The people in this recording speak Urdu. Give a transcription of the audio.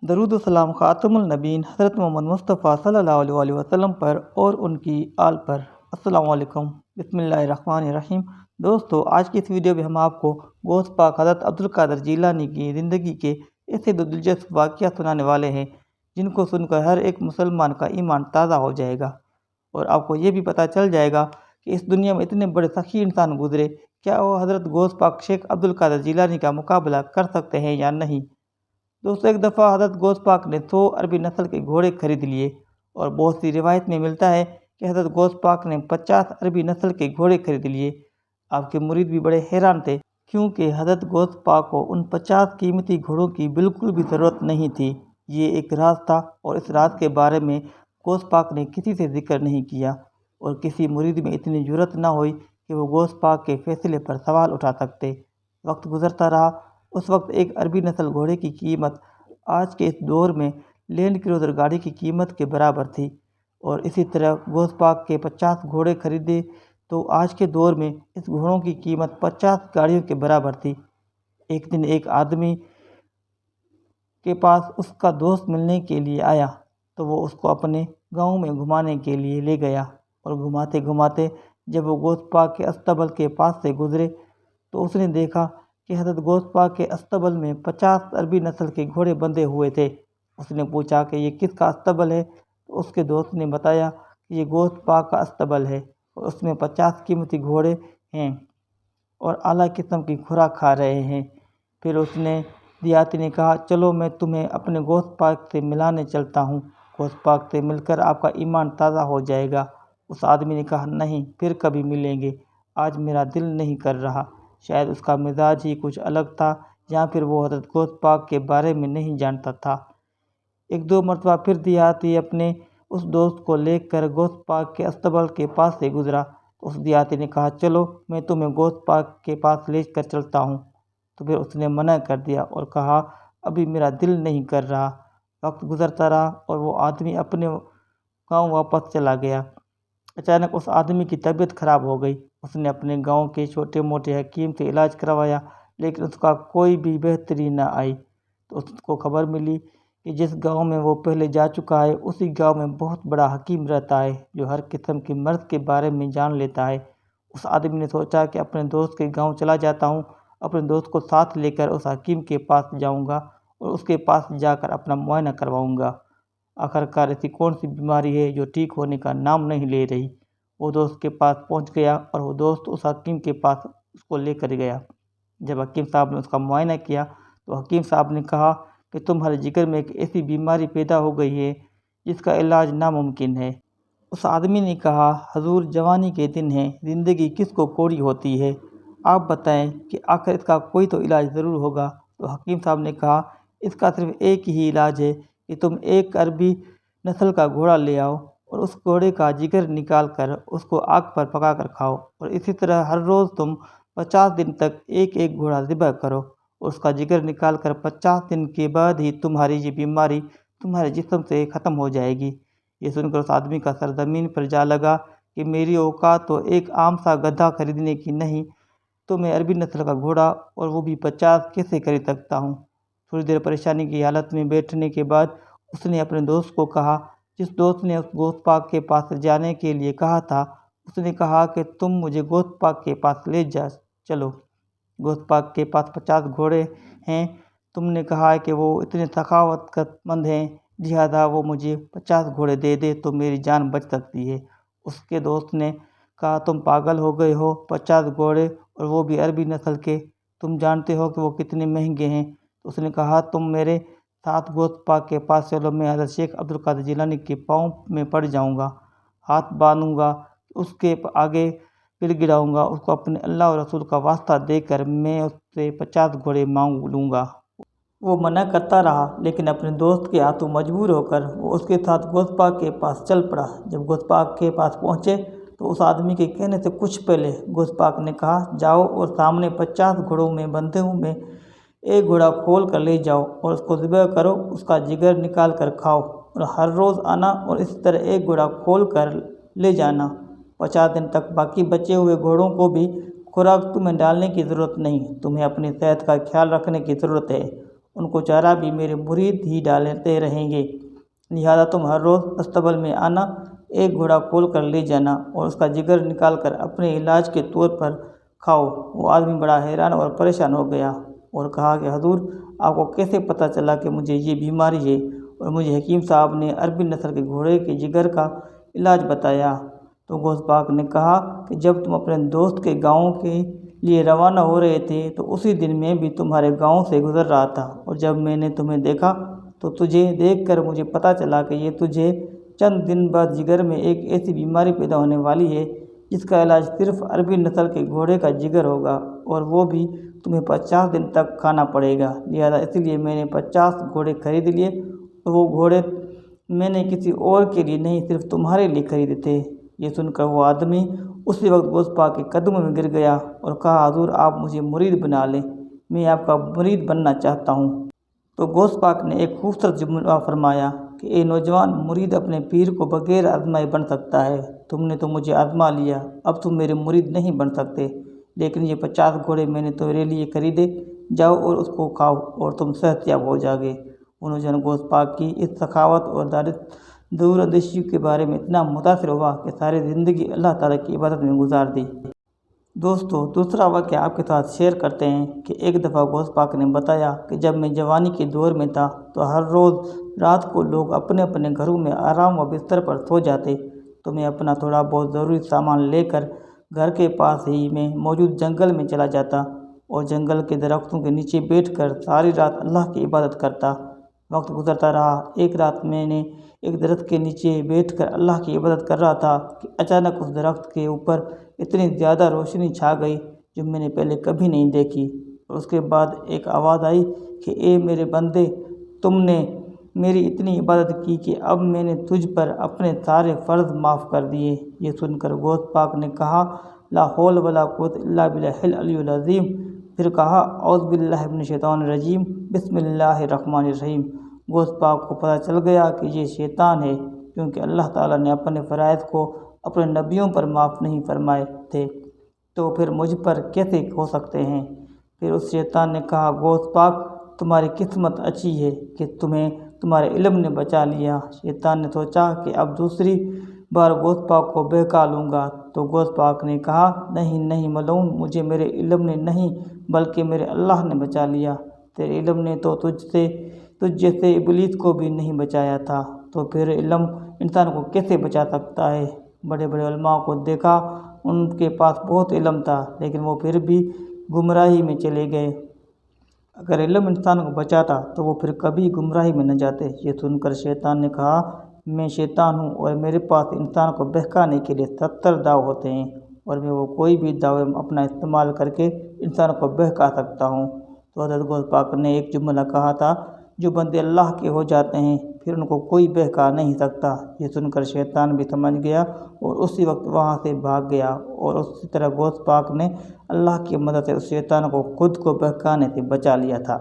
درود و سلام خاتم النبین حضرت محمد مصطفیٰ صلی اللہ علیہ وسلم پر اور ان کی آل پر۔ السلام علیکم، بسم اللہ الرحمن الرحیم۔ دوستو، آج کی اس ویڈیو میں ہم آپ کو غوث پاک حضرت عبدالقادر جیلانی کی زندگی کے ایسے دو دلچسپ واقعات سنانے والے ہیں جن کو سن کر ہر ایک مسلمان کا ایمان تازہ ہو جائے گا، اور آپ کو یہ بھی پتہ چل جائے گا کہ اس دنیا میں اتنے بڑے سخی انسان گزرے، کیا وہ حضرت غوث پاک شیخ عبدالقادر جیلانی کا مقابلہ کر سکتے ہیں یا نہیں۔ دوستو، ایک دفعہ حضرت غوث پاک نے 100 عربی نسل کے گھوڑے خرید لیے، اور بہت سی روایت میں ملتا ہے کہ حضرت غوث پاک نے 50 عربی نسل کے گھوڑے خرید لیے۔ آپ کے مرید بھی بڑے حیران تھے، کیونکہ حضرت غوث پاک کو ان 50 قیمتی گھوڑوں کی بالکل بھی ضرورت نہیں تھی۔ یہ ایک راز تھا، اور اس راز کے بارے میں غوث پاک نے کسی سے ذکر نہیں کیا، اور کسی مرید میں اتنی جرأت نہ ہوئی کہ وہ غوث پاک کے فیصلے پر سوال اٹھا سکتے۔ وقت گزرتا رہا۔ اس وقت ایک عربی نسل گھوڑے کی قیمت آج کے اس دور میں لینڈ کروزر گاڑی کی قیمت کے برابر تھی، اور اسی طرح غوث پاک کے 50 گھوڑے خریدے تو آج کے دور میں اس گھوڑوں کی قیمت 50 گاڑیوں کے برابر تھی۔ ایک دن ایک آدمی کے پاس اس کا دوست ملنے کے لیے آیا، تو وہ اس کو اپنے گاؤں میں گھمانے کے لیے لے گیا، اور گھماتے گھماتے جب وہ غوث پاک کے استبل کے پاس سے گزرے تو اس نے دیکھا کہ حضرت غوث پاک کے استبل میں 50 عربی نسل کے گھوڑے بندھے ہوئے تھے۔ اس نے پوچھا کہ یہ کس کا استبل ہے، تو اس کے دوست نے بتایا کہ یہ غوث پاک کا استبل ہے، اور اس میں 50 قیمتی گھوڑے ہیں اور اعلیٰ قسم کی خوراک کھا رہے ہیں۔ پھر اس نے دیہاتی نے کہا، چلو میں تمہیں اپنے غوث پاک سے ملانے چلتا ہوں، غوث پاک سے مل کر آپ کا ایمان تازہ ہو جائے گا۔ اس آدمی نے کہا، نہیں، پھر کبھی ملیں گے، آج میرا دل نہیں کر رہا۔ شاید اس کا مزاج ہی کچھ الگ تھا، یا پھر وہ حضرت غوث پاک کے بارے میں نہیں جانتا تھا۔ ایک دو مرتبہ پھر دیہاتی اپنے اس دوست کو لے کر غوث پاک کے استبل کے پاس سے گزرا، تو اس دیہاتی نے کہا، چلو میں تمہیں غوث پاک کے پاس لے کر چلتا ہوں۔ تو پھر اس نے منع کر دیا اور کہا، ابھی میرا دل نہیں کر رہا۔ وقت گزرتا رہا اور وہ آدمی اپنے گاؤں واپس چلا گیا۔ اچانک اس آدمی کی طبیعت خراب ہو گئی۔ اس نے اپنے گاؤں کے چھوٹے موٹے حکیم سے علاج کروایا، لیکن اس کا کوئی بھی بہتری نہ آئی۔ تو اس کو خبر ملی کہ جس گاؤں میں وہ پہلے جا چکا ہے، اسی گاؤں میں بہت بڑا حکیم رہتا ہے جو ہر قسم کے مرض کے بارے میں جان لیتا ہے۔ اس آدمی نے سوچا کہ اپنے دوست کے گاؤں چلا جاتا ہوں، اپنے دوست کو ساتھ لے کر اس حکیم کے پاس جاؤں گا اور اس کے پاس جا کر اپنا معائنہ کرواؤں گا۔ آخرکار ایسی کون سی بیماری ہے جو ٹھیک ہونے کا نام نہیں لے رہی۔ وہ دوست کے پاس پہنچ گیا، اور وہ دوست اس حکیم کے پاس اس کو لے کر گیا۔ جب حکیم صاحب نے اس کا معائنہ کیا تو حکیم صاحب نے کہا کہ تمہارے جگر میں ایک ایسی بیماری پیدا ہو گئی ہے جس کا علاج ناممکن ہے۔ اس آدمی نے کہا، حضور، جوانی کے دن ہیں، زندگی کس کو کوڑی ہوتی ہے، آپ بتائیں کہ آخر اس کا کوئی تو علاج ضرور ہوگا۔ تو حکیم صاحب نے کہا، اس کا صرف ایک ہی علاج ہے کہ تم ایک عربی نسل کا گھوڑا لے آؤ، اور اس گھوڑے کا جگر نکال کر اس کو آگ پر پکا کر کھاؤ، اور اسی طرح ہر روز تم 50 دن تک ایک ایک گھوڑا ذبح کرو، اور اس کا جگر نکال کر 50 دن کے بعد ہی تمہاری یہ بیماری تمہارے جسم سے ختم ہو جائے گی۔ یہ سن کر اس آدمی کا سر زمین پر جا لگا کہ میری اوقات تو ایک عام سا گدھا خریدنے کی نہیں، تو میں عربی نسل کا گھوڑا، اور وہ بھی 50، کیسے خرید سکتا ہوں۔ تھوڑی دیر پریشانی کی حالت میں بیٹھنے کے بعد اس نے اپنے دوست کو کہا، جس دوست نے اس غوث پاک کے پاس جانے کے لیے کہا تھا، اس نے کہا کہ تم مجھے غوث پاک کے پاس لے جا چلو۔ غوث پاک کے پاس 50 گھوڑے ہیں، تم نے کہا ہے کہ وہ اتنے سخاوت مند ہیں، لہذا وہ مجھے 50 گھوڑے دے دے تو میری جان بچ سکتی ہے۔ اس کے دوست نے کہا، تم پاگل ہو گئے ہو، 50 گھوڑے اور وہ بھی عربی نسل کے، تم جانتے ہو کہ وہ کتنے مہنگے ہیں۔ تو اس نے کہا، تم میرے ساتھ غوث پاک کے پاس چلو، میں حضرت شیخ عبدالقادر جیلانی کے پاؤں میں پڑ جاؤں گا، ہاتھ باندھوں گا، اس کے آگے گڑ گڑاؤں گا، اس کو اپنے اللہ اور رسول کا واسطہ دے کر میں اس سے 50 گھوڑے مانگ لوں گا۔ وہ منع کرتا رہا، لیکن اپنے دوست کے ہاتھوں مجبور ہو کر وہ اس کے ساتھ غوث پاک کے پاس چل پڑا۔ جب غوث پاک کے پاس پہنچے تو اس آدمی کے کہنے سے کچھ پہلے غوث پاک نے کہا، جاؤ اور سامنے 50 گھوڑوں میں بندھے ہوئے ایک گھوڑا کھول کر لے جاؤ، اور اس کو ذبح کرو، اس کا جگر نکال کر کھاؤ، اور ہر روز آنا اور اسی طرح ایک گھوڑا کھول کر لے جانا 50 دن تک۔ باقی بچے ہوئے گھوڑوں کو بھی خوراک تمہیں ڈالنے کی ضرورت نہیں، تمہیں اپنی صحت کا خیال رکھنے کی ضرورت ہے، ان کو چارہ بھی میرے مرید ہی ڈالتے رہیں گے، لہذا تم ہر روز استبل میں آنا، ایک گھوڑا کھول کر لے جانا اور اس کا جگر نکال کر اپنے علاج کے طور پر کھاؤ۔ وہ آدمی بڑا حیران اور پریشان ہو گیا اور کہا کہ حضور، آپ کو کیسے پتہ چلا کہ مجھے یہ بیماری ہے؟ اور مجھے حکیم صاحب نے عربی نسل کے گھوڑے کے جگر کا علاج بتایا۔ تو غوث پاک نے کہا کہ جب تم اپنے دوست کے گاؤں کے لیے روانہ ہو رہے تھے تو اسی دن میں بھی تمہارے گاؤں سے گزر رہا تھا، اور جب میں نے تمہیں دیکھا تو تجھے دیکھ کر مجھے پتہ چلا کہ یہ تجھے چند دن بعد جگر میں ایک ایسی بیماری پیدا ہونے والی ہے جس کا علاج صرف عربی نسل کے گھوڑے کا جگر ہوگا، اور وہ بھی تمہیں 50 دن تک کھانا پڑے گا۔ لہذا اس لیے میں نے 50 گھوڑے خرید لیے، اور وہ گھوڑے میں نے کسی اور کے لیے نہیں، صرف تمہارے لیے خریدے تھے۔ یہ سن کر وہ آدمی اسی وقت غوث پاک کے قدموں میں گر گیا اور کہا، حضور آپ مجھے مرید بنا لیں، میں آپ کا مرید بننا چاہتا ہوں۔ تو غوث پاک نے ایک خوبصورت جملہ فرمایا کہ اے نوجوان، مرید اپنے پیر کو بغیر آزمائے بن سکتا ہے، تم نے تو مجھے آزما لیا، اب تم میرے مرید نہیں بن سکتے، لیکن یہ 50 گھوڑے میں نے تمہارے لیے خریدے، جاؤ اور اس کو کھاؤ اور تم صحت یاب ہو جاؤ گے۔ وہ نوجوان غوث پاک کی اس سخاوت اور دور اندیشی کے بارے میں اتنا متاثر ہوا کہ ساری زندگی اللہ تعالیٰ کی عبادت میں گزار دی۔ دوستو، دوسرا واقعہ آپ کے ساتھ شیئر کرتے ہیں کہ ایک دفعہ غوث پاک نے بتایا کہ جب میں جوانی کے دور میں تھا تو ہر روز رات کو لوگ اپنے اپنے گھروں میں آرام و بستر پر سو جاتے تو میں اپنا تھوڑا بہت ضروری سامان لے کر گھر کے پاس ہی میں موجود جنگل میں چلا جاتا اور جنگل کے درختوں کے نیچے بیٹھ کر ساری رات اللہ کی عبادت کرتا۔ وقت گزرتا رہا، ایک رات میں نے ایک درخت کے نیچے بیٹھ کر اللہ کی عبادت کر رہا تھا کہ اچانک اس درخت کے اوپر اتنی زیادہ روشنی چھا گئی جو میں نے پہلے کبھی نہیں دیکھی، اور اس کے بعد ایک آواز آئی کہ اے میرے بندے، تم نے میری اتنی عبادت کی کہ اب میں نے تجھ پر اپنے سارے فرض معاف کر دیے۔ یہ سن کر غوث پاک نے کہا، لا حول ولا قوت الا باللہ العلی العظیم، پھر کہا، اعوذ باللہ من الشیطان الرجیم، بسم اللہ الرحمن الرحیم۔ غوث پاک کو پتہ چل گیا کہ یہ شیطان ہے، کیونکہ اللہ تعالیٰ نے اپنے فرائض کو اپنے نبیوں پر معاف نہیں فرمائے تھے، تو پھر مجھ پر کیسے ہو سکتے ہیں؟ پھر اس شیطان نے کہا، غوث پاک، تمہاری قسمت اچھی ہے کہ تمہیں تمہارے علم نے بچا لیا۔ شیطان نے سوچا کہ اب دوسری بار غوث پاک کو بہکا لوں گا، تو غوث پاک نے کہا، نہیں نہیں ملعون، مجھے میرے علم نے نہیں بلکہ میرے اللہ نے بچا لیا، تیرے علم نے تو تجھ جیسے ابلیس کو بھی نہیں بچایا تھا، تو پھر علم انسان کو کیسے بچا سکتا ہے؟ بڑے بڑے علماء کو دیکھا، ان کے پاس بہت علم تھا لیکن وہ پھر بھی گمراہی میں چلے گئے۔ اگر علم انسان کو بچاتا تو وہ پھر کبھی گمراہی میں نہ جاتے۔ یہ سن کر شیطان نے کہا، میں شیطان ہوں اور میرے پاس انسان کو بہکانے کے لیے 70 داؤ ہوتے ہیں، اور میں وہ کوئی بھی داؤ اپنا استعمال کر کے انسان کو بہکا سکتا ہوں۔ تو حضرت غوث پاک نے ایک جملہ کہا تھا، جو بندے اللہ کے ہو جاتے ہیں پھر ان کو کوئی بہکا نہیں سکتا۔ یہ سن کر شیطان بھی سمجھ گیا اور اسی وقت وہاں سے بھاگ گیا، اور اسی طرح غوث پاک نے اللہ کی مدد سے اس شیطان کو خود کو بہکانے سے بچا لیا تھا۔